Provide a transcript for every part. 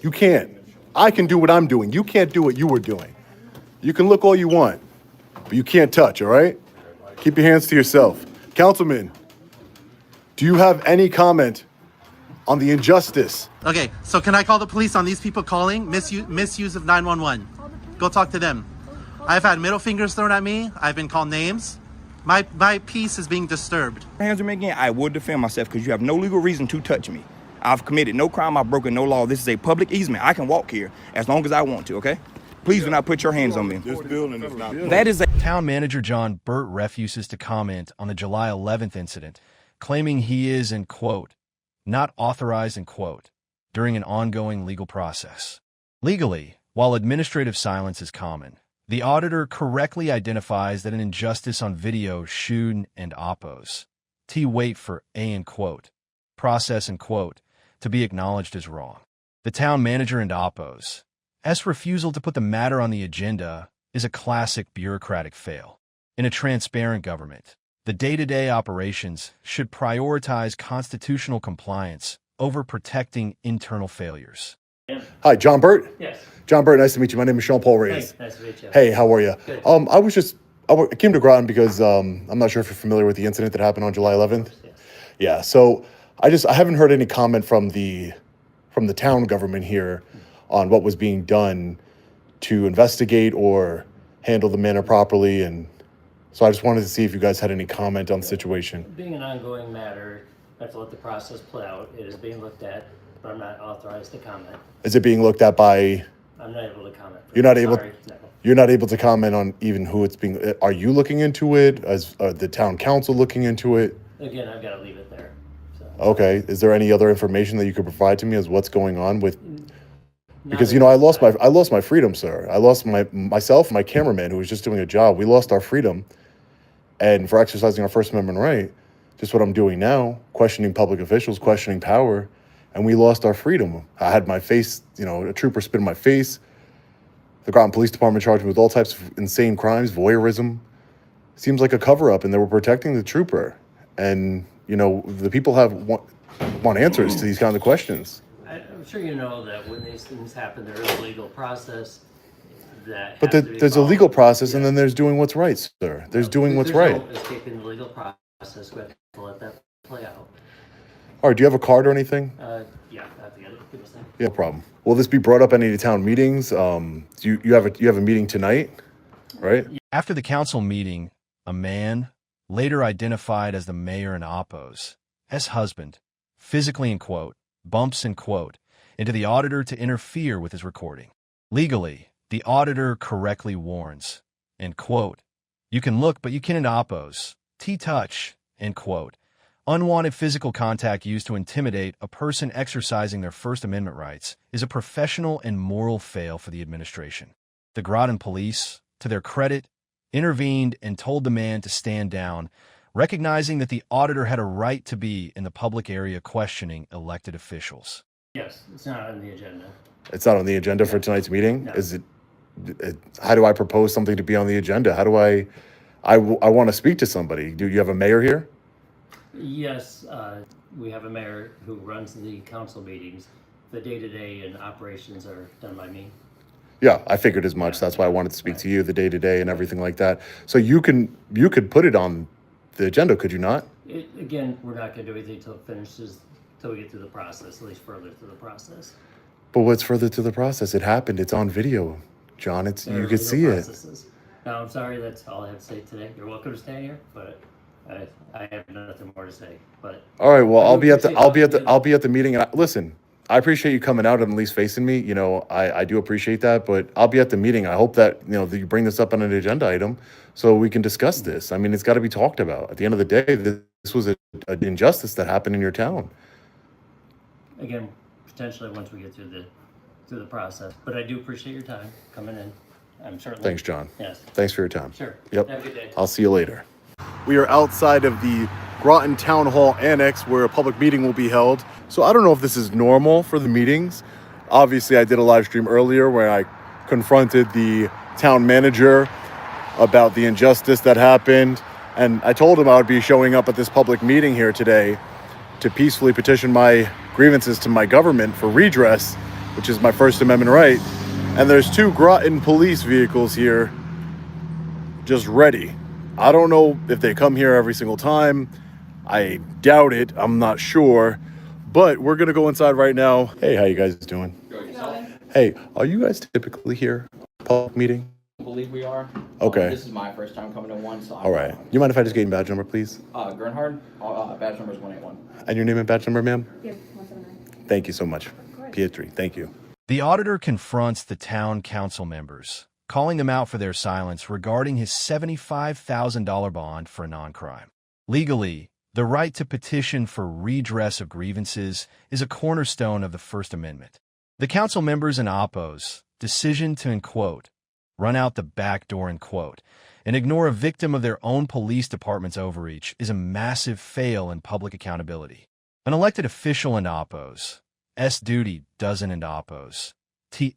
You can't. I can do what I'm doing. You can't do what you were doing. You can look all you want, but you can't touch, all right? Keep your hands to yourself. Councilman, do you have any comment on the injustice? Okay, so can I call the police on these people calling misuse of 911? Go talk to them. I've had middle fingers thrown at me. I've been called names. My peace is being disturbed. Hands on me again, I would defend myself because you have no legal reason to touch me. I've committed no crime, I've broken no law. This is a public easement. I can walk here as long as I want to, okay? Please do not put your hands on me. This building is not. That is a... Town Manager John Burt refuses to comment on the July 11th incident, claiming he is, in quote, not authorized, in quote, during an ongoing legal process. Legally, while administrative silence is common, the auditor correctly identifies that an injustice on video should and oppose. Wait for a, in quote, process, in quote, to be acknowledged as wrong. The town manager and oppose. S refusal to put the matter on the agenda is a classic bureaucratic fail. In a transparent government, the day-to-day operations should prioritize constitutional compliance over protecting internal failures. Hi, John Burt? Yes. John Burt, nice to meet you. My name is Sean Paul Reyes. Hey, nice to meet you. Hey, how are you? Good. I came to Groton because I'm not sure if you're familiar with the incident that happened on July 11th. Yes. Yeah, so I haven't heard any comment from the town government here on what was being done to investigate or handle the matter properly, and so I just wanted to see if you guys had any comment on the situation. Being an ongoing matter, I have to let the process play out. It is being looked at, but I'm not authorized to comment. Is it being looked at by? I'm not able to comment. You're not able. Sorry, no. You're not able to comment on even who it's being. Are you looking into it? Is the town council looking into it? Again, I've got to leave it there. So. Okay. Is there any other information that you could provide to me as what's going on with? Not Because I lost my freedom, sir. I lost myself, my cameraman who was just doing a job. We lost our freedom, and for exercising our First Amendment right, just what I'm doing now, questioning public officials, questioning power, and we lost our freedom. I had my face, a trooper spit in my face. The Groton Police Department charged me with all types of insane crimes, voyeurism. Seems like a cover-up, and they were protecting the trooper. And the people want answers to these kinds of questions. I'm sure you know that when these things happen, there is a legal process that. But has to be there's a followed. legal process, Yes. and then there's doing what's right, sir. There's doing what's right. No escaping the legal process. We have to let that play out. All right, do you have a card or anything? Yeah, I have to get it. Give me a second. Yeah, no problem. Will this be brought up at any town meetings? You have a meeting tonight, right? After the council meeting, a man, later identified as the mayor in oppose, S husband, physically, in quote, bumps, in quote, into the auditor to interfere with his recording. Legally, the auditor correctly warns, end quote, you can look, but you can't oppose, touch, end quote, unwanted physical contact used to intimidate a person exercising their First Amendment rights is a professional and moral fail for the administration. The Groton police, to their credit, intervened and told the man to stand down, recognizing that the auditor had a right to be in the public area questioning elected officials. Yes, it's not on the agenda. It's not on the agenda for tonight's meeting? No. Is it? How do I propose something to be on the agenda? How do I want to speak to somebody. Do you have a mayor here? Yes, we have a mayor who runs the council meetings. The day-to-day and operations are done by me. Yeah, I figured as much. That's why I wanted to speak to you, the day-to-day and everything like that. So you could put it on the agenda, could you not? Again, we're not going to do anything until it finishes, until we get through the process, at least further through the process. But what's further to the process? It happened. It's on video, John. You could see it. No, I'm sorry. That's all I have to say today. You're welcome to stay here, but I have nothing more to say. But all right. Well, I'll be at the meeting. And listen, I appreciate you coming out and at least facing me. I do appreciate that. But I'll be at the meeting. I hope that that you bring this up on an agenda item so we can discuss this. I mean, it's got to be talked about. At the end of the day, this was an injustice that happened in your town. Again, potentially once we get through the process. But I do appreciate your time coming in. I'm certainly. Thanks, John. Yes. Thanks for your time. Sure. Yep. Have a good day. I'll see you later. We are outside of the Groton Town Hall Annex where a public meeting will be held. So I don't know if this is normal for the meetings. Obviously, I did a live stream earlier where I confronted the town manager about the injustice that happened. And I told him I would be showing up at this public meeting here today to peacefully petition my grievances to my government for redress. which is my First Amendment right. And there's 2 Groton police vehicles here just ready. I don't know if they come here every single time. I doubt it. I'm not sure. But we're going to go inside right now. Hey, how you guys doing? Hey, are you guys typically here? Public meeting? I believe we are. Okay. This is my first time coming to one, so. All right. You mind if I just get your badge number, please? Gernhard, badge number is 181. And your name and badge number, ma'am? Yeah, 179. Thank you so much. Pietri, thank you. The auditor confronts the town council members, calling them out for their silence regarding his $75,000 bond for a non-crime. Legally, the right to petition for redress of grievances is a cornerstone of the First Amendment. The council members and oppos' decision to, and quote, run out the back door, and quote, and ignore a victim of their own police department's overreach is a massive fail in public accountability. An elected official and oppos' duty doesn't end oppos'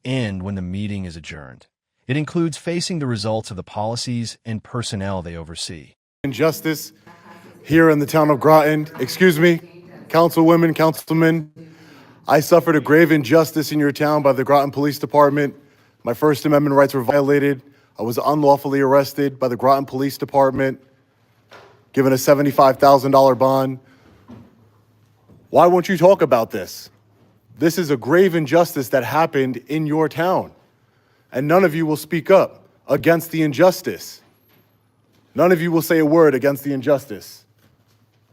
end when the meeting is adjourned. It includes facing the results of the policies and personnel they oversee. Injustice here in the town of Groton. Excuse me, councilwomen, councilmen. I suffered a grave injustice in your town by the Groton Police Department. My First Amendment rights were violated. I was unlawfully arrested by the Groton Police Department, given a $75,000 bond. Why won't you talk about this? This is a grave injustice that happened in your town, and none of you will speak up against the injustice. None of you will say a word against the injustice.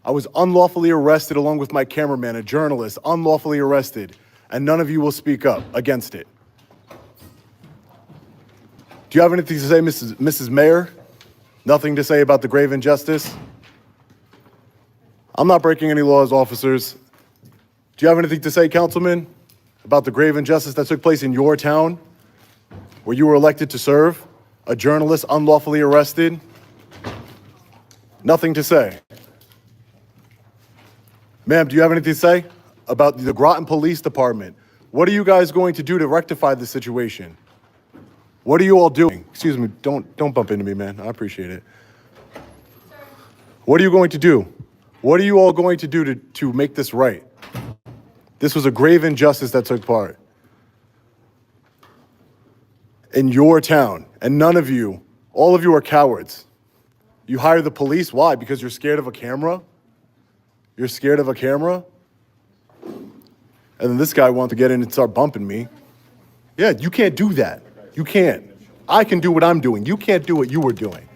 I was unlawfully arrested along with my cameraman, a journalist, unlawfully arrested, and none of you will speak up against it. Do you have anything to say, Mrs. Mayor? Nothing to say about the grave injustice? I'm not breaking any laws, officers. Do you have anything to say, councilman, about the grave injustice that took place in your town, where you were elected to serve? A journalist unlawfully arrested? Nothing to say. Ma'am, do you have anything to say about the Groton Police Department? What are you guys going to do to rectify the situation? What are you all doing? Excuse me, don't bump into me, man. I appreciate it. What are you going to do? What are you all going to do to make this right? This was a grave injustice that took part in your town, and none of you, all of you are cowards. You hire the police, why? Because you're scared of a camera? You're scared of a camera? And then this guy wants to get in and start bumping me. Yeah, you can't do that. You can't. I can do what I'm doing. You can't do what you were doing.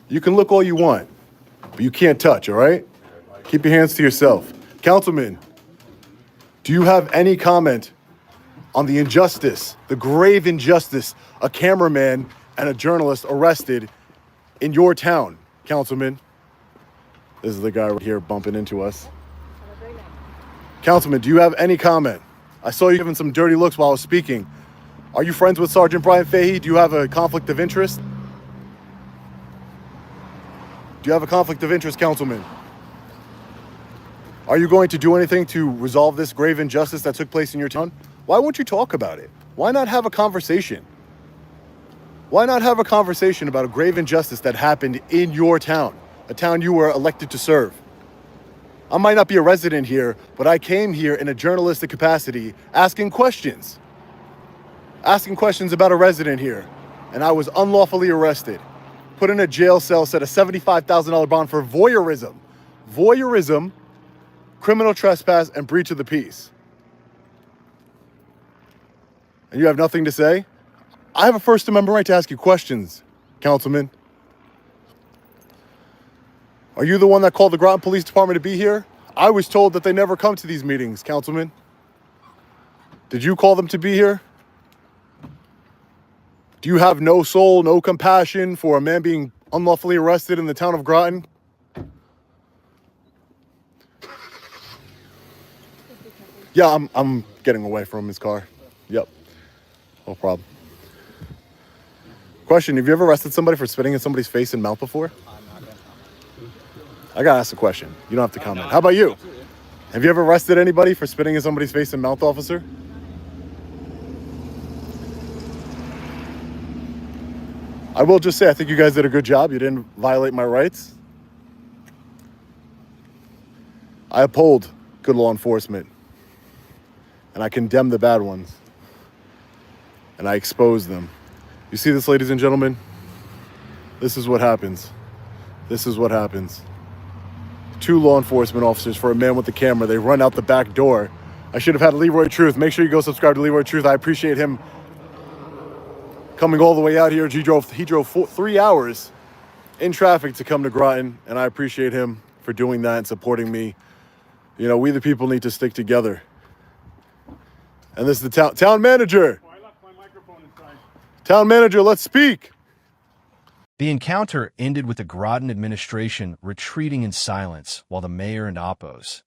You can look all you want, but you can't touch, all right? Keep your hands to yourself. Councilman, do you have any comment on the injustice, the grave injustice, a cameraman and a journalist arrested in your town, Councilman? This is the guy right here bumping into us. Councilman, do you have any comment? I saw you giving some dirty looks while I was speaking. Are you friends with Sergeant Brian Fahey? Do you have a conflict of interest? Do you have a conflict of interest, Councilman? Are you going to do anything to resolve this grave injustice that took place in your town? Why won't you talk about it? Why not have a conversation? Why not have a conversation about a grave injustice that happened in your town, a town you were elected to serve? I might not be a resident here, but I came here in a journalistic capacity asking questions about a resident here, and I was unlawfully arrested, put in a jail cell, set a $75,000 bond for voyeurism, criminal trespass, and breach of the peace. And you have nothing to say? I have a First Amendment right to ask you questions, Councilman. Are you the one that called the Groton Police Department to be here? I was told that they never come to these meetings, Councilman. Did you call them to be here? Do you have no soul, no compassion for a man being unlawfully arrested in the town of Groton? Yeah, I'm getting away from his car. Yep, no problem. Question, have you ever arrested somebody for spitting in somebody's face and mouth before? I gotta ask a question. You don't have to comment. How about you? Have you ever arrested anybody for spitting in somebody's face and mouth, officer? I will just say, I think you guys did a good job. You didn't violate my rights. I uphold good law enforcement, and I condemn the bad ones. and I exposed them. You see this, ladies and gentlemen? This is what happens. This is what happens. 2 law enforcement officers for a man with the camera. They run out the back door. I should have had Leroy Truth. Make sure you go subscribe to Leroy Truth. I appreciate him coming all the way out here. He drove 3 hours in traffic to come to Groton, and I appreciate him for doing that and supporting me. You know, we the people need to stick together. And this is the town manager. I left my microphone inside. Town manager, let's speak. The encounter ended with the Groton administration retreating in silence while the mayor and Oppos'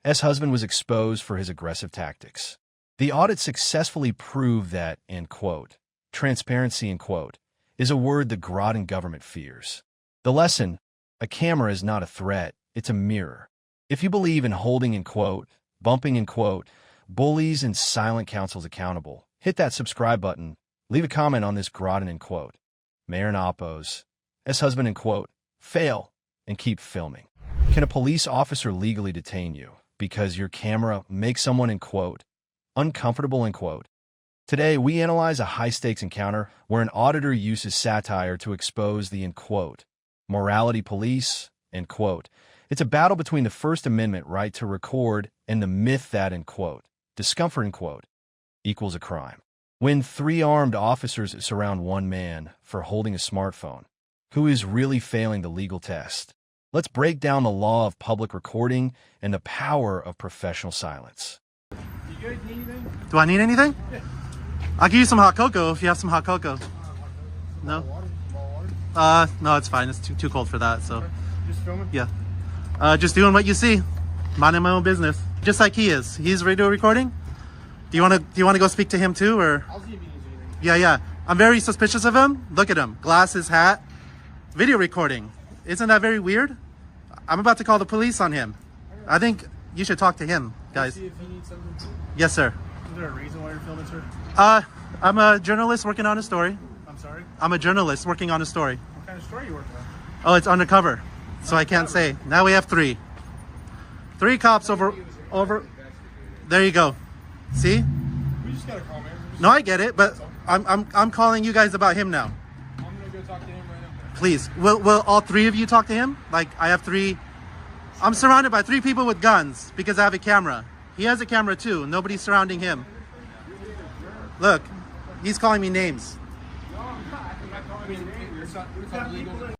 husband was exposed for his aggressive tactics. The audit successfully proved that, end quote, transparency, end quote, is a word the Groton government fears. The lesson: a camera is not a threat, it's a mirror. If you believe in holding, end quote, bumping, end quote, bullies and silent counsels accountable, hit that subscribe button, leave a comment on this Groton, end quote, mayor and Oppos' husband, end quote, fail, and keep filming. Can a police officer legally detain you because your camera makes someone, end quote, uncomfortable, end quote? Today, we analyze a high-stakes encounter where an auditor uses satire to expose the, end quote, morality police, end quote. It's a battle between the First Amendment right to record and the myth that, end quote, discomfort, end quote, equals a crime. When 3 armed officers surround one man for holding a smartphone, who is really failing the legal test? Let's break down the law of public recording and the power of professional silence. You guys need anything? Do I need anything? I'll give you some hot cocoa if you have some hot cocoa. No? No, it's fine. It's too cold for that, so. Just filming? Yeah. Just doing what you see. Minding my own business. Just like he is. He's radio recording. Do you want to go speak to him too, or? I'll see if he needs anything. Yeah. I'm very suspicious of him. Look at him. Glasses, hat, video recording. Isn't that very weird? I'm about to call the police on him. I think you should talk to him, guys. See if he needs something too. Yes, sir. Is there a reason why you're filming, sir? I'm a journalist working on a story. I'm sorry? I'm a journalist working on a story. What kind of story are you working on? Oh, it's undercover, so I can't say. Now we have 3 cops over. There you go. See? We just got a call, man. No, I get it, but I'm calling you guys about him now. I'm gonna go talk to him right now. Please, will all 3 of you talk to him? Like, I have 3. I'm surrounded by 3 people with guns because I have a camera. He has a camera too. Nobody's surrounding him. Look, he's calling me names.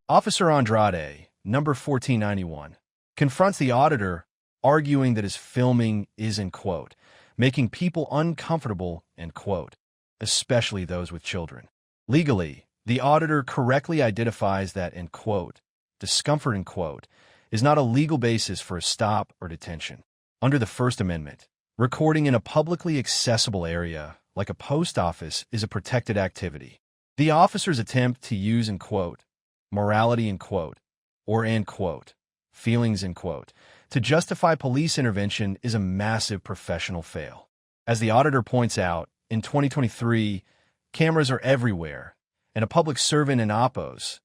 Officer Andrade, number 1491, confronts the auditor, arguing that his filming is, end quote, making people uncomfortable, end quote, especially those with children. Legally, the auditor correctly identifies that, end quote, discomfort, end quote, is not a legal basis for a stop or detention. Under the First Amendment, recording in a publicly accessible area, like a post office, is a protected activity. The officer's attempt to use, end quote, morality, end quote, or, end quote, feelings, end quote, to justify police intervention is a massive professional fail. As the auditor points out, in 2023, cameras are everywhere, and a public servant in Oppos'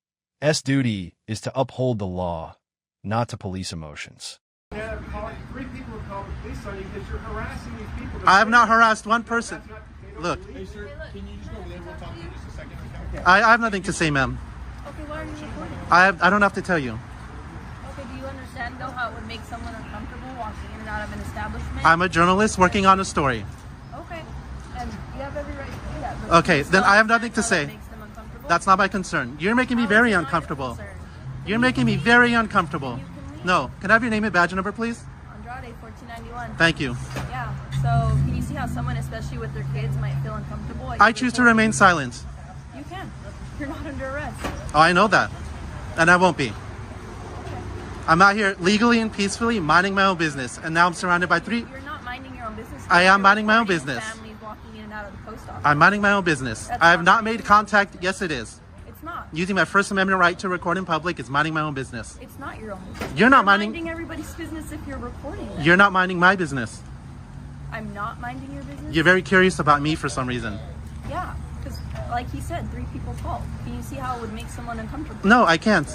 duty is to uphold the law, not to police emotions. 3 people have called the police on you because you're harassing these people. I have not harassed one person. Look, Hey, sir, can you just go over there? We'll talk to you in just a second. I have nothing to say, ma'am. Okay, why are you recording? I don't have to tell you. Okay, do you understand though how it would make someone uncomfortable walking in and out of an establishment? I'm a journalist working on a story. Okay, and you have every right to do that. But Okay, you then I have nothing to understand say. how that makes them uncomfortable? That's not my concern. You're making me How is very it not your uncomfortable. concern? You're making me very uncomfortable. You can leave. No, can I have your name and badge number, please? Andrade, 1491. Thank you. Yeah, so can you see how someone, especially with their kids, might feel uncomfortable? I choose to remain silent. You can. You're not under arrest. Oh, I know that. And I won't be. I'm out here legally and peacefully minding my own business, and now I'm surrounded by 3. You're not minding your own business. I am You're minding my own recording business. Families walking in and out of the post office. I'm minding my own business. That's I have not not made contact. Yes, it is. It's not. Using my First Amendment right to record in public is minding my own business. It's not your own business. You're not minding- minding everybody's business if you're recording them. You're not minding my business. I'm not minding your business? You're very curious about me for some reason. Yeah, because like he said, 3 people called. Can you see how it would make someone uncomfortable? No, I can't.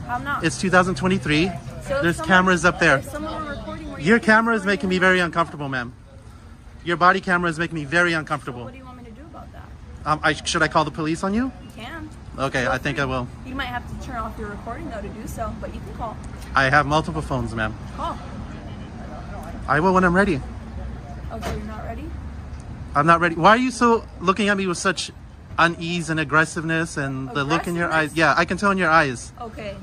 How not? It's 2023. So if There's someone- cameras up there. If someone were recording where Your you're camera is recording making me them, very uncomfortable, ma'am. Your body camera is making me very uncomfortable. What do you want me to do about that? Should I call the police on you? You can. Okay, Feel I think free. I will. You might have to turn off your recording though to do so, but you can call. I have multiple phones, ma'am. Call. I will when I'm ready. Okay, you're not ready? I'm not ready. Why are you so looking at me with such unease and aggressiveness and the look in your eyes? Aggressiveness? Yeah, I can tell in your eyes. Okay.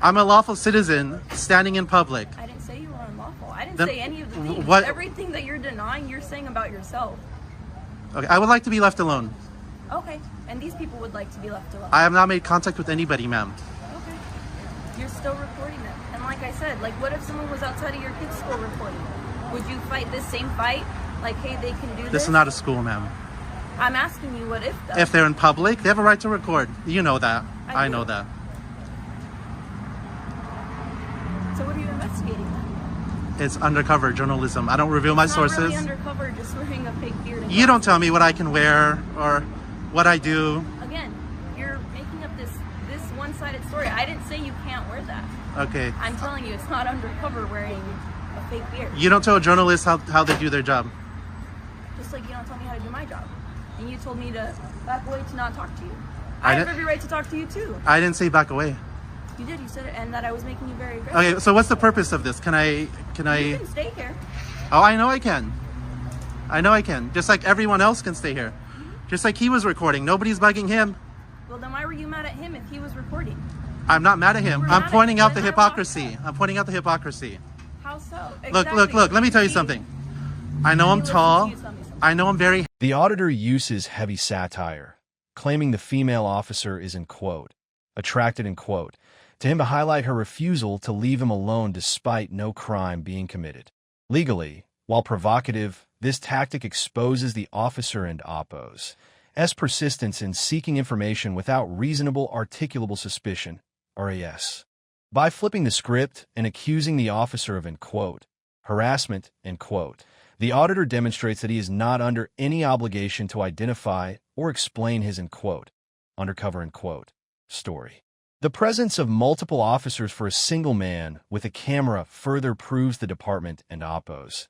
I'm a lawful citizen standing in public. I didn't say you were unlawful. I didn't Then say any of the things. what- Everything that you're denying, you're saying about yourself. Okay, I would like to be left alone. Okay. And these people would like to be left alone. I have not made contact with anybody, ma'am. Okay. You're still recording them. And like I said, like what if someone was outside of your kid's school recording? Would you fight this same fight? Like, hey, they can do this? This is not a school, ma'am. I'm asking you what if though? If they're in public, they have a right to record. You know that. I I do. know that. So what are you investigating then? It's undercover journalism. I don't reveal my It's not sources. really undercover, just wearing a fake beard. And You don't tell me what I can wear or what I do. Again, you're making up this one-sided story. I didn't say you can't wear that. Okay. I'm telling you, it's not undercover wearing a fake beard. You don't tell journalists how they do their job. Just like you don't tell me how to do my job. And you told me to back away to not talk to you. I I have didn't- every right to talk to you too. I didn't say back away. You did. You said it, and that I was making you very aggressive. Okay, so what's the purpose of this? Can I? You can stay here. Oh, I know I can. I know I can. Just like everyone else can stay here. Just like he was recording. Nobody's bugging him. Well, then why were you mad at him if he was recording? I'm not mad at him. You were I'm mad at pointing him out the when I walked hypocrisy. up. I'm pointing out the hypocrisy. How so? Look, Exactly. look. Let me tell you See? something. I know I'm Listen to tall. you, tell me something. I know I'm very The auditor uses heavy satire, claiming the female officer is, in quote, attracted, in quote, to him to highlight her refusal to leave him alone despite no crime being committed. Legally, while provocative, this tactic exposes the officer and oppos' persistence in seeking information without reasonable articulable suspicion, RAS. By flipping the script and accusing the officer of, in quote, harassment, in quote, the auditor demonstrates that he is not under any obligation to identify or explain his, in quote, undercover, in quote, story. The presence of multiple officers for a single man with a camera further proves the department and oppos'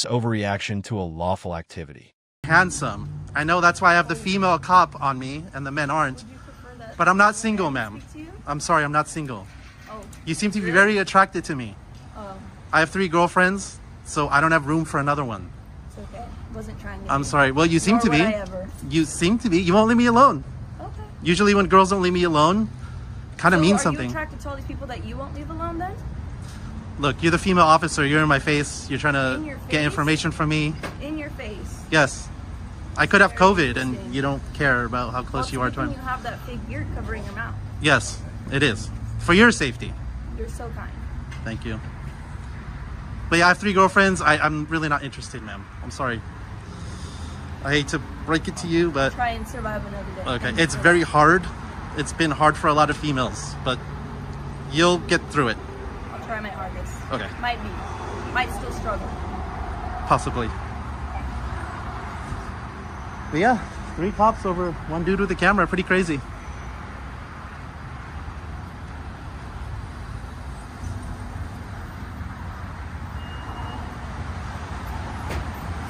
overreaction to a lawful activity. handsome. I know that's why I have the female cop on me and the men aren't. Would you prefer that But I'm not someone single, else ma'am. speak to you? I'm sorry, I'm not single. Oh. You seem to be very attracted to me. Oh, I have 3 girlfriends, so I don't have room for another one. it's okay. Wasn't trying to. I'm be. sorry. Well, you seem Nor to would be. I ever. You seem to be. You won't leave me alone. Okay. Usually when girls don't leave me alone, kind of So means are something. you attracted to all these people that you won't leave alone then? Look, you're the female officer. You're in my face. You're trying In to your get face? information from me. In your face. Yes. I could have Very COVID and interesting. you don't care about how close Well, you are it's to good him. thing you have that fake beard covering your mouth. Yes, it is. For your safety. You're so kind. Thank you. But yeah, I have 3 girlfriends. I'm really not interested, ma'am. I'm sorry. I hate to break it to you, but Try and survive another day. okay. It's very hard. It's been hard for a lot of females, but you'll get through it. I'll try my hardest. Okay. Might be. Might still struggle. Possibly. But yeah, 3 cops over 1 dude with a camera. Pretty crazy.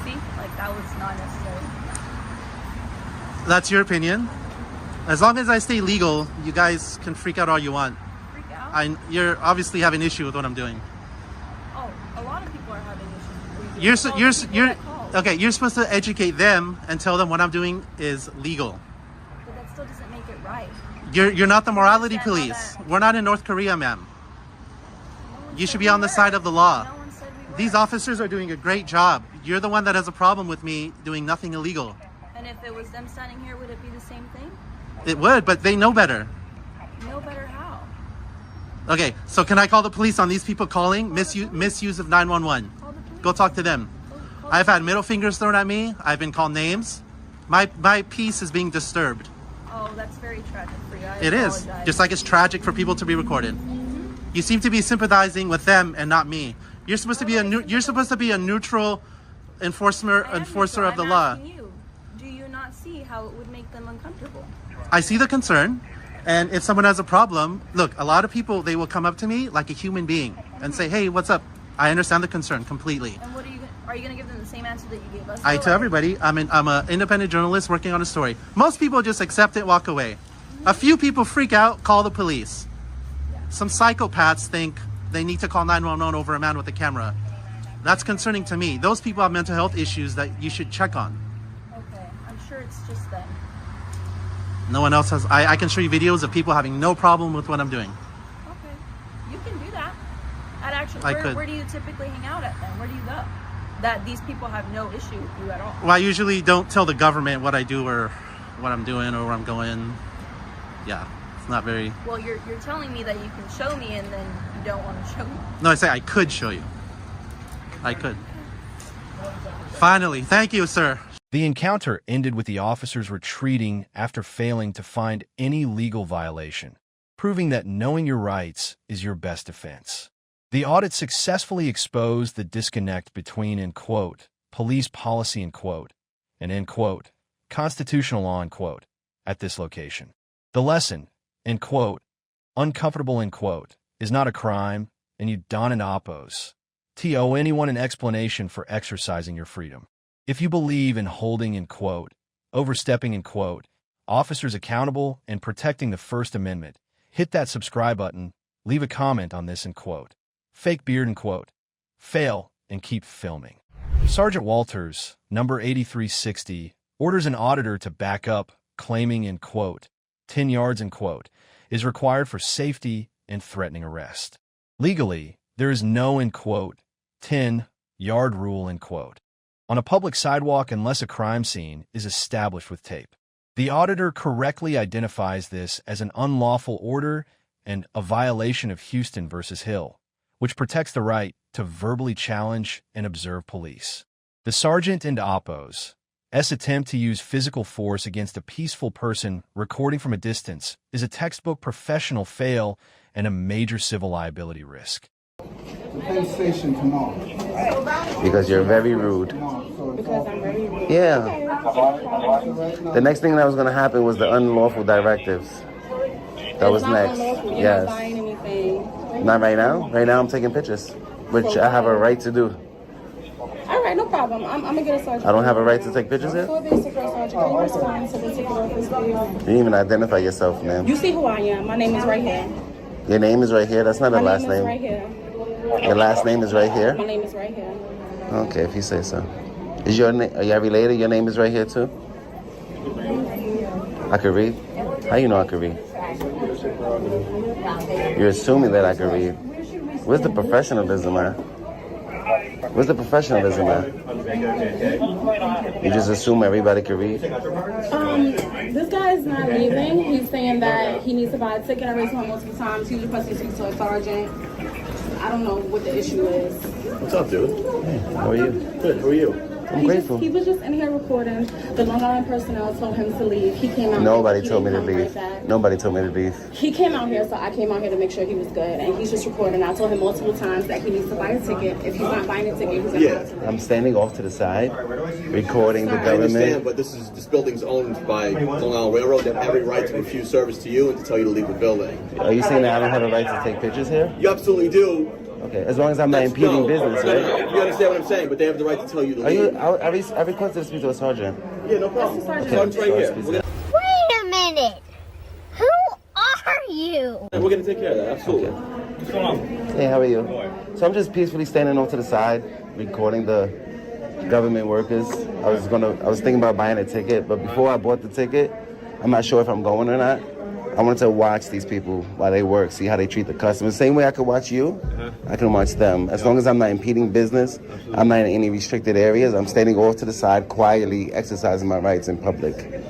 See? Like that was not necessary. That's your opinion. As long as I stay legal, you guys can freak out all you want. Freak out? You're obviously having an issue with what I'm doing. Oh, a lot of people are having issues. with You're all the you're people you're that called. okay. You're supposed to educate them and tell them what I'm doing is legal. But that still doesn't make it right. You're not the morality understand how police. that- We're not in North Korea, ma'am. No one You said should be we on the were. side of the law. No one said we were. These officers are doing a great job. You're the one that has a problem with me doing nothing illegal. And if it was them standing here, would it be the same thing? It would, but they know better. No better how. Okay, so can I call the police on these people calling misuse of 911? Call the police. Go talk to them. Call I've the had middle fingers thrown at me. I've been called names. My peace is being disturbed. Oh, that's very tragic for you. I It is. apologize. Just like it's tragic for people to be recorded. You seem to be sympathizing with them and not me. You're supposed to be a neutral enforcer I am enforcer neutral. of the I'm law. asking you, do you not see how it would make them uncomfortable? I see the concern, and if someone has a problem, look, a lot of people, they will come up to me like a human being and say, "Hey, what's up?" I understand the concern completely. And what are you? Are you gonna give them the same answer that you gave us? To everybody, I'm an independent journalist working on a story. Most people just accept it, walk away. A few people freak out, call the police. Some psychopaths think they need to call 911 over a man with a camera. That's concerning to me. Those people have mental health issues that you should check on. Okay, I'm sure it's just them. No one else has. I can show you videos of people having no problem with what I'm doing. Okay, you can do that. I'd actually. I could. Where do you typically hang out at then? Where do you go? That these people have no issue with you at all. Well, I usually don't tell the government what I do or what I'm doing or where I'm going. Yeah, it's not very. Well, you're telling me that you can show me, and then you don't want to show me. No, I say I could show you. I could. Finally, thank you, sir. The encounter ended with the officers retreating after failing to find any legal violation, proving that knowing your rights is your best defense. The audit successfully exposed the disconnect between, in quote, police policy, in quote, and, in quote, constitutional law, in quote, at this location. The lesson, in quote, uncomfortable, in quote, is not a crime, and you don't oppose to owe anyone an explanation for exercising your freedom. If you believe in holding, in quote, overstepping, in quote, officers accountable and protecting the First Amendment, hit that subscribe button, leave a comment on this, in quote. Fake beard, in quote. Fail and keep filming. Sergeant Walters, number 8360, orders an auditor to back up, claiming, in quote, 10 yards, in quote, is required for safety and threatening arrest. Legally, there is no, in quote, 10-yard rule, in quote, on a public sidewalk unless a crime scene is established with tape. The auditor correctly identifies this as an unlawful order and a violation of Houston versus Hill, which protects the right to verbally challenge and observe police. The sergeant and oppose attempt to use physical force against a peaceful person recording from a distance is a textbook professional fail and a major civil liability risk. Defense station tomorrow. Because you're very rude. Because I'm very rude. Yeah. The next thing that was going to happen was the unlawful directives. That was next. Yes. Not buying anything. Not right now. Right now I'm taking pictures, which I have a right to do. All right, no problem. I'm going to get a sergeant. I don't have a right to take pictures here? For basic sergeant, can you respond to the ticket office, please? You didn't even identify yourself, ma'am. You see who I am. My name is right here. Your name is right here? That's not a last name. My name is right here. Your last name is right here? My name is right here. Okay, if you say so. Is your name, are you related? Your name is right here too? I could read? How you know I could read? You're assuming that I could read. Where's the professionalism at? Where's the professionalism at? You just assume everybody can read? This guy is not leaving. He's saying that he needs to buy a ticket. I raised him multiple times. He was requesting to speak to a sergeant. I don't know what the issue is. What's up, dude? Hey, how are you? Good. How are you? I'm grateful. He was just in here recording. The Long Island personnel told him to leave. He came out. Nobody told me to leave. Nobody told me to leave. He came out here, so I came out here to make sure he was good. And he's just recording. I told him multiple times that he needs to buy a ticket. If he's not buying a ticket, he's going to I'm standing off to the side, recording the I understand, government. but this building's owned by Long Island Railroad. They have every right to refuse service to you and to tell you to leave the building. Are you saying that I don't have a right to take pictures here? You absolutely do. Okay, as long as I'm not impeding business, right? You understand what I'm saying, but they have the right to tell you to leave. I requested to speak to a sergeant. Yeah, no problem. Sergeant's right here. Wait a minute. Who are you? We're going to take care of that, absolutely. Okay. What's going on? Hey, how are you? So I'm just peacefully standing off to the side, recording the government workers. I was thinking about buying a ticket, but before I bought the ticket, I'm not sure if I'm going or not. I wanted to watch these people while they work, see how they treat the customers. Same way I could watch you, I can watch them. As long as I'm not impeding business, I'm not in any restricted areas, I'm standing off to the side, quietly exercising my rights in public.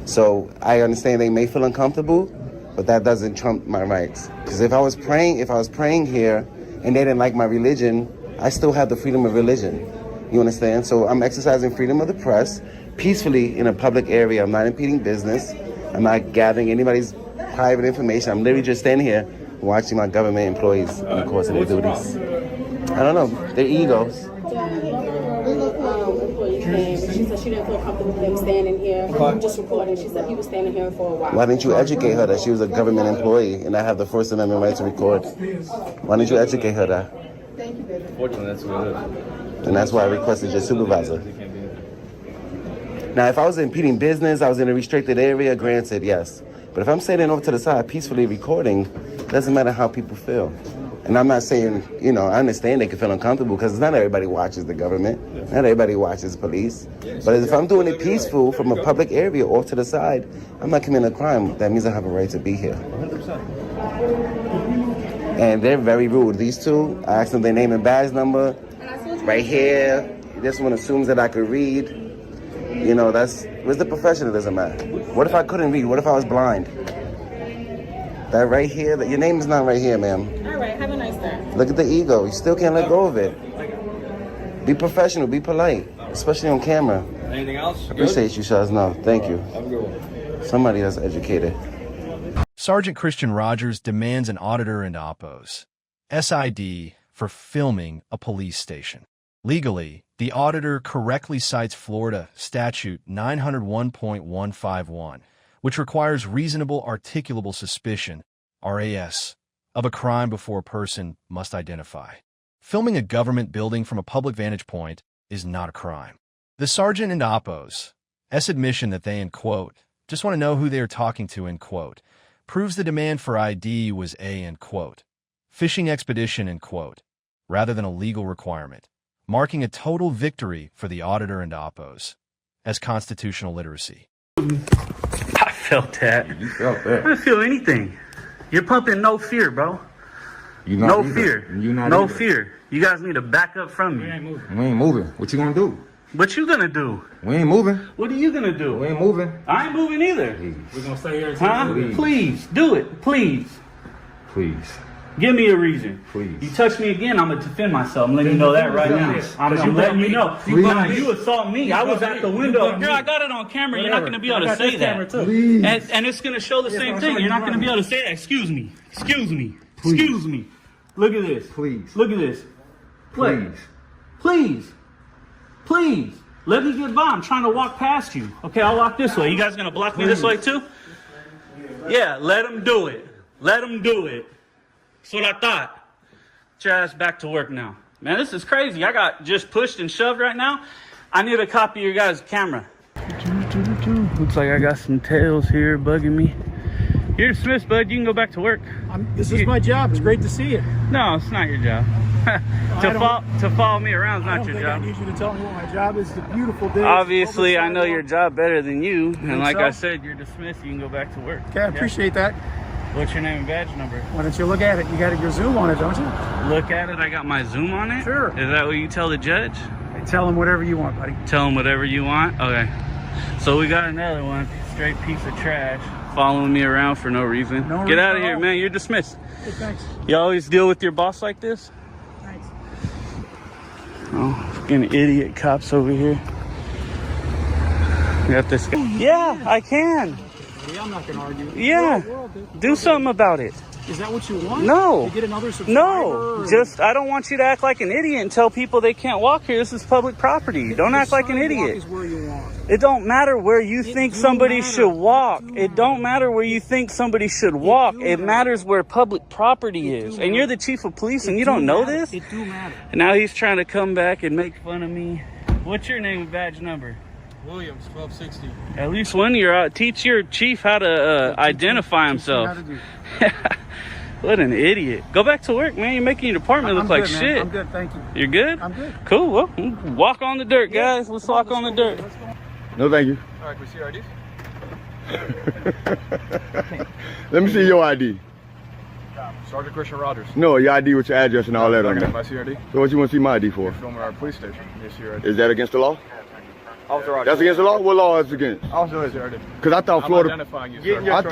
So I understand they may feel uncomfortable, but that doesn't trump my rights. Because if I was praying here and they didn't like my religion, I still have the freedom of religion. You understand? So I'm exercising freedom of the press peacefully in a public area. I'm not impeding business. I'm not gathering anybody's private information. I'm literally just standing here watching my government employees in the course of their duties. I don't know. They're egos. She said she didn't feel comfortable with him standing here, just recording. She said he was standing here for a while. Why didn't you educate her that she was a government employee and I have the First Amendment right to record? Why didn't you educate her that? Thank you, baby. Fortunately, that's what it is. And that's why I requested your supervisor. Now, if I was impeding business, I was in a restricted area, granted, yes. But if I'm standing off to the side peacefully recording, doesn't matter how people feel. And I'm not saying, you know, I understand they can feel uncomfortable because not everybody watches the government. Not everybody watches police. But if I'm doing it peaceful from a public area off to the side, I'm not committing a crime. That means I have a right to be here. 100%. And they're very rude. These two, I asked them their name and badge number. Right here. This one assumes that I could read. You know, where's the professionalism at? What if I couldn't read? What if I was blind? That right here, your name is not right here, ma'am. All right, have a nice day. Look at the ego. You still can't let go of it. Be professional, be polite, especially on camera. Anything else? I appreciate you, Shaz. No, thank you. Have a good one. Somebody that's educated. Sergeant Christian Rogers demands an auditor and oppos SID for filming a police station. Legally, the auditor correctly cites Florida Statute 901.151, which requires reasonable articulable suspicion, RAS, of a crime before a person must identify. Filming a government building from a public vantage point is not a crime. The sergeant and oppos admission that they, in quote, just want to know who they are talking to, in quote, proves the demand for ID was a, in quote, fishing expedition, in quote, rather than a legal requirement, marking a total victory for the auditor and oppos as constitutional literacy. I felt that. You felt I that. didn't feel anything. You're pumping no fear, bro. You not No either. fear. You not no either. fear. You guys need to back up from me. We ain't moving. What you gonna do? What you gonna do? We ain't moving. What are you gonna do? We ain't moving. I ain't moving either. We're gonna stay here. Huh? Please do it. Please. Please. Give me a reason. Please. You touch me again, I'm gonna defend myself. I'm letting you know that right now. I'm letting you know. Nah, you assault me. I was at the window. Girl, I got it on camera. You're not gonna be able to say that. And it's gonna show the same thing. You're not gonna be able to say that. Excuse me. Excuse me. Excuse me. Look at this. Please. Look at this. What? Please. Please. Let me get by. I'm trying to walk past you. Okay, I'll walk this way. You guys gonna block me this way too? Yeah, let him do it. Let him do it. That's what I thought. Get your ass back to work now. Man, this is crazy. I got just pushed and shoved right now. I need a copy of your guys' camera. Looks like I got some tails here bugging me. You're dismissed, bud. You can go back to work. This is my job. It's great to see you. No, it's not your job. To follow me around is not your job. I need you to tell me what my job is. It's a beautiful day. Obviously, I know your job better than you. And like so? I said, you're dismissed. You can go back to work. Okay, I appreciate that. What's your name and badge number? Why don't you look at it? You got your Zoom on it, don't you? Look at it. I got my Zoom on it? Sure. Is that what you tell the judge? Tell him whatever you want, buddy. Tell him whatever you want? Okay. So we got another one. Straight piece of trash. Following me around for no reason. Get out of here, man. You're dismissed. Hey, thanks. You always deal with your boss like this? Thanks. Oh, fucking idiot cops over here. We got this guy. Yeah, I can. I'm not going to argue. Yeah. Do something about it. Is that what you want? No. To get another subscriber? No. Just, I don't want you to act like an idiot and tell people they can't walk here. This is public property. Don't act like an idiot. Is where you want. It don't matter where you think somebody should walk. It don't matter where you think somebody should walk. It matters where public property is. And you're the chief of police and you don't know this? It do matter. And now he's trying to come back and make fun of me. What's your name and badge number? Williams, 1260. At least one year, teach your chief how to identify himself. What an idiot. Go back to work, man. You're making your department look like shit. I'm good, thank you. You're good? I'm good. Cool. Well, walk on the dirt, guys. Let's walk on the dirt. No, thank you. All right, can we see your ID? Let me see your ID. Sergeant Christian Rogers. No, your ID with your address and all that on Okay, there. my CRD. So what you want to see my ID for? You're filming our police station. Yes, your ID. Is that against the law? Officer Rogers. That's against the law? What law is it against? Officer CRD. Because I thought I'm Florida... identifying you, Yeah, sir. I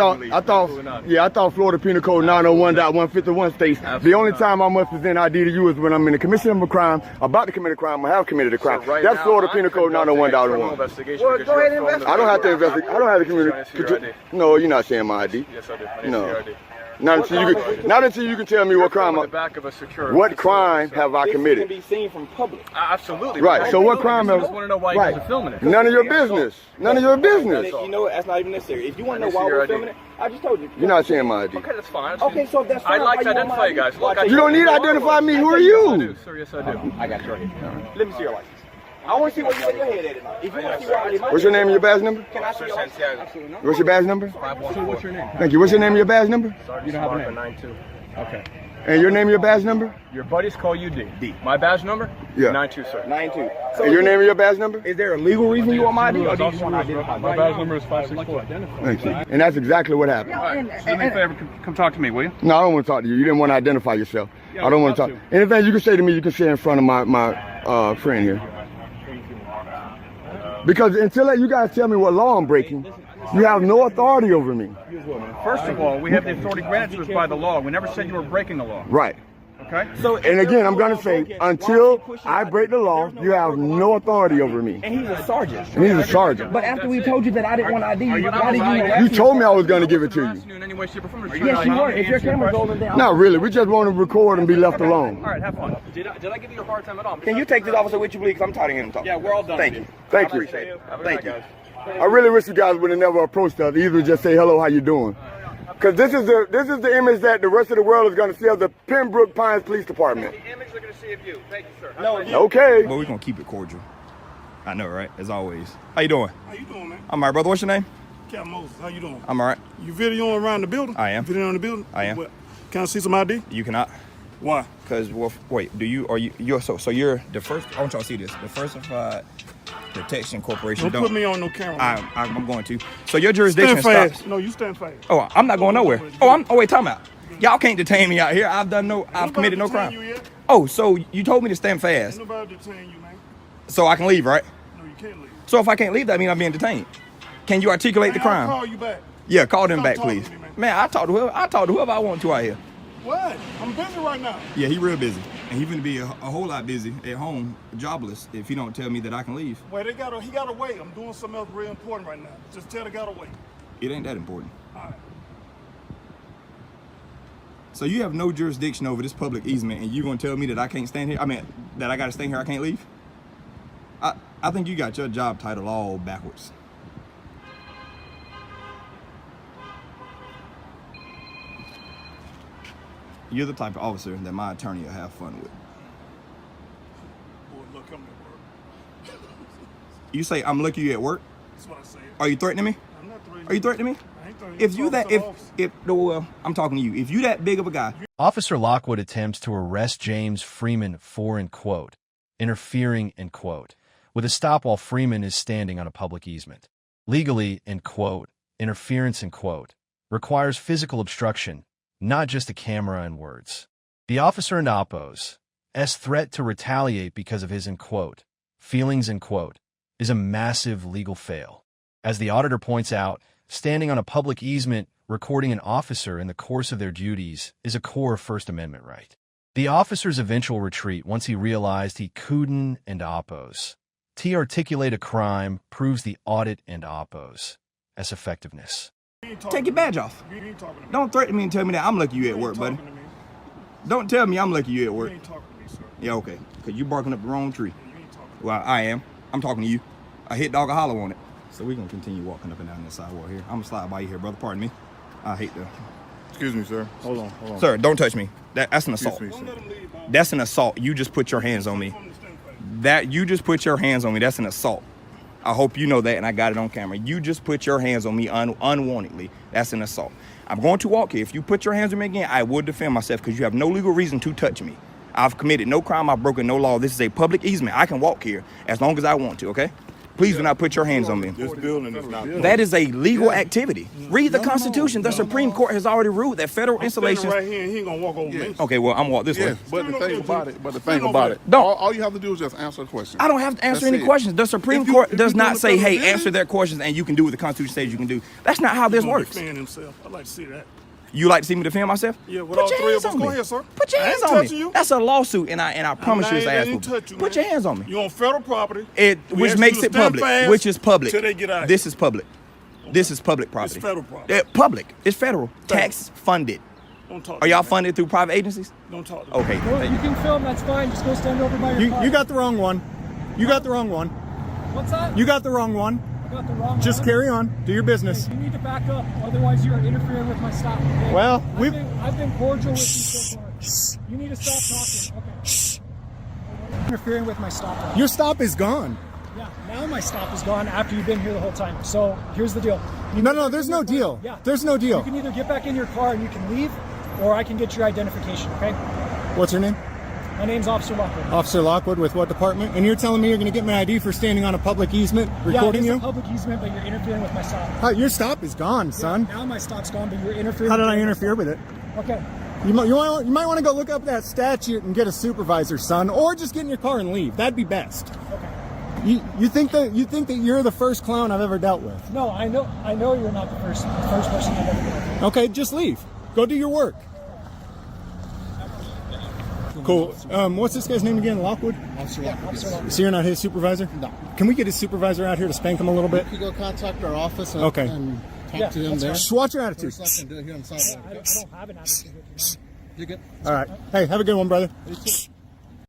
thought, I thought Florida Penal Code 901.151 states the only time I must present ID to you is when I'm in the commission of a crime, about to commit a crime, or have committed a crime. So right That's now, Florida I'm Penal Code conducting a 901.1. investigation Well, because go ahead and you're investigate. I don't have to investigate. I don't have to Trying to see your communicate. ID. No, you're not saying my ID. Yes, I do. I need No. your ID. Not until you can tell me what crime. The back of a security. What crime have I committed? This can be seen from public. Absolutely. Right. So what crime I have? just want to know why you guys are filming it. None of your business. None of your business. You know what? That's not even necessary. If you want to know why we're filming it, I just told you. You're not saying my ID. Okay, that's fine. Okay, so that's fine. I'd like to identify you guys. Look, You don't need to identify me. Who are you? Sir, yes, I do. I got your head. Let me see your license. I want to see what you got your head at tonight. If you want to see where I did my What's your name and your badge number? Can I see your license? Absolutely not. What's your badge number? 514. What's your name? Thank you. What's your name and your badge number? You don't have a name. 92. Okay. And your name and your badge number? Your buddies call you D. D. My badge number? Yeah. 92, sir. 92. So and your name and your badge number? Is there a legal reason you want my ID, or do you just want to identify? My badge number is 564. Thank you. And that's exactly what happened. All right. So do me a favor, come talk to me, will you? No, I don't want to talk to you. You didn't want to identify yourself. Yeah, I don't want to talk. Anything you can say to me, you can say in front of my friend here. Because until you guys tell me what law I'm breaking, you have no authority over me. First of all, we have the authority granted to us by the law. We never said you were breaking the law. Right. Okay? So, and again, I'm going to say, until I break the law, you have no authority over me. And he's a sergeant. And he's a sergeant. But after we told you that I didn't want ID, why did you? You told me I was going to give it to you. Yes, you were. If your camera's rolling down. Not really. We just want to record and be left alone. All right, have fun. Did I give you a hard time at all? Can you take this officer with you, please? Because I'm tired of hearing him talk. Yeah, we're all done. Thank you. Thank you. Appreciate it. Thank you. I really wish you guys would have never approached us. Either just say hello, how you doing? Because this is the image that the rest of the world is going to see of the Pembroke Pines Police Department. The image they're going to see of you. Thank you, sir. No, okay. But we're going to keep it cordial. I know, right? As always. How you doing? How you doing, man? I'm all right, brother. What's your name? Captain Moses. How you doing? I'm all right. You videoing around the building? I am. Videoing the building? I am. What? Can I see some ID? You cannot. Why? Because, well, wait, you're the first, I want y'all to see this, Diversified Protection Corporation. Don't put me on no camera. I'm going to. So your jurisdiction stand fast. stops. No, you stand fast. Oh, I'm not going nowhere. Wait, time out. Y'all can't detain me out here. I've committed no crime. Oh, so you told me to stand fast. Ain't nobody detain you, man. So I can leave, right? No, you can't leave. So if I can't leave, that means I'm being detained. Can you articulate the crime? I'll call you back. Yeah, call them back, Stop talking please. to me, man, I talk to whoever I want to out here. What? I'm busy right now. Yeah, he real busy. And he gonna be a whole lot busy at home, jobless, if he don't tell me that I can leave. Well, he gotta wait. I'm doing something else real important right now. Just tell the guy to wait. It ain't that important. All right. So you have no jurisdiction over this public easement, and you gonna tell me that I can't stand here? I mean, that I gotta stay here, I can't leave? I think you got your job title all backwards. You're the type of officer that my attorney will have fun with. Boy, look, I'm at work. You say I'm looking you at work? That's what I said. Are you threatening me? I'm not threatening you. Are you threatening me? I ain't threatening If you. you that, I'm talking to you. If you that big of a guy. Officer Lockwood attempts to arrest James Freeman for, in quote, interfering, in quote, with a stop while Freeman is standing on a public easement. Legally, in quote, interference, in quote, requires physical obstruction, not just a camera and words. The officer in Oppo's threat to retaliate because of his, in quote, feelings, in quote, is a massive legal fail. As the auditor points out, standing on a public easement recording an officer in the course of their duties is a core First Amendment right. The officer's eventual retreat once he realized he couldn't and Oppo's to articulate a crime proves the audit and Oppo's effectiveness. Take your badge off. Don't threaten me and tell me that I'm lucky you at work, buddy. Don't tell me I'm lucky you at work. Yeah, okay. Because you barking up the wrong tree. Well, I am. I'm talking to you. I hit dog a hollow on it. So we're going to continue walking up and down this sidewalk here. I'm going to slide by you here, brother. Pardon me. I hate to. Excuse me, sir. Hold on. Sir, don't touch me. That's an assault. Excuse me, sir. That's an assault. You just put your hands on me. You just put your hands on me. That's an assault. I hope you know that, and I got it on camera. You just put your hands on me unwantedly. That's an assault. I'm going to walk here. If you put your hands on me again, I will defend myself because you have no legal reason to touch me. I've committed no crime. I've broken no law. This is a public easement. I can walk here as long as I want to, okay? Please do not put your hands on me. This building is not. That is a legal activity. Read the Constitution. The Supreme Court has already ruled that federal installations. Right here, and he ain't gonna walk over me. Okay, well, I'm walking this way. But the thing about it, Don't. All you have to do is just answer the question. I don't have to answer any questions. The Supreme Court does not say, hey, answer their questions and you can do what the Constitution says you can do. That's not how this works. Defend himself. I'd like to see that. You like to see me defend myself? Yeah, with all three of us. Go ahead, sir. Put your hands on me. That's a lawsuit, and I promise you it's ass. Put your hands on me. You're on federal property. Which makes it public. Which is public. Till they get out. This is public. This is public property. It's federal property. Public. It's federal. Tax funded. Don't talk. Are y'all funded through private agencies? Don't talk. Okay. Well, you can film, that's fine. Just go stand over by your car. You got the wrong one. You got the wrong one. What's that? You got the wrong one. I got the wrong one. Just carry on. Do your business. Okay, you need to back up, otherwise you're interfering with my stop. Okay? Well, I've been cordial with you so far. You need to stop talking. Okay. Interfering with my stop. Your stop is gone. Yeah, now my stop is gone after you've been here the whole time. So here's the deal. No, there's no deal. Yeah. There's no deal. You can either get back in your car and you can leave, or I can get your identification, okay? What's your name? My name's Officer Lockwood. Officer Lockwood, with what department? And you're telling me you're going to get my ID for standing on a public easement, recording yeah, you? it's a public easement, but you're interfering with my stop. Your stop is gone, son. Now my stop's gone, but you're interfering. How did I interfere with it? Okay. You might want to go look up that statute and get a supervisor, son, or just get in your car and leave. That'd be best. Okay. You think that you're the first clown I've ever dealt with? No, I know you're not the first person I've ever dealt with. Okay, just leave. Go do your work. Cool. What's this guy's name again? Lockwood? Officer Lockwood. So you're not his supervisor? No. Can we get his supervisor out here to spank him a little bit? You go contact our office and, okay. and talk to him there. Just watch your attitude. I don't have an attitude. You're good. All right. Hey, have a good one, brother.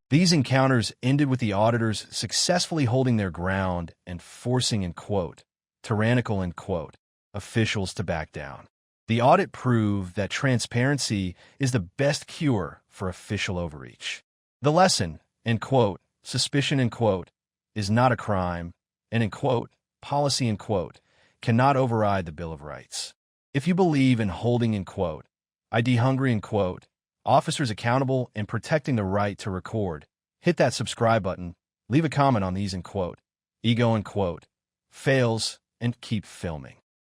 These encounters ended with the auditors successfully holding their ground and forcing, in quote, tyrannical, in quote, officials to back down. The audit proved that transparency is the best cure for official overreach. The lesson, in quote, suspicion, in quote, is not a crime, and in quote, policy, in quote, cannot override the Bill of Rights. If you believe in holding, in quote, ID hungry, in quote, officers accountable and protecting the right to record, hit that subscribe button, leave a comment on these, in quote, ego, in quote, fails, and keep filming.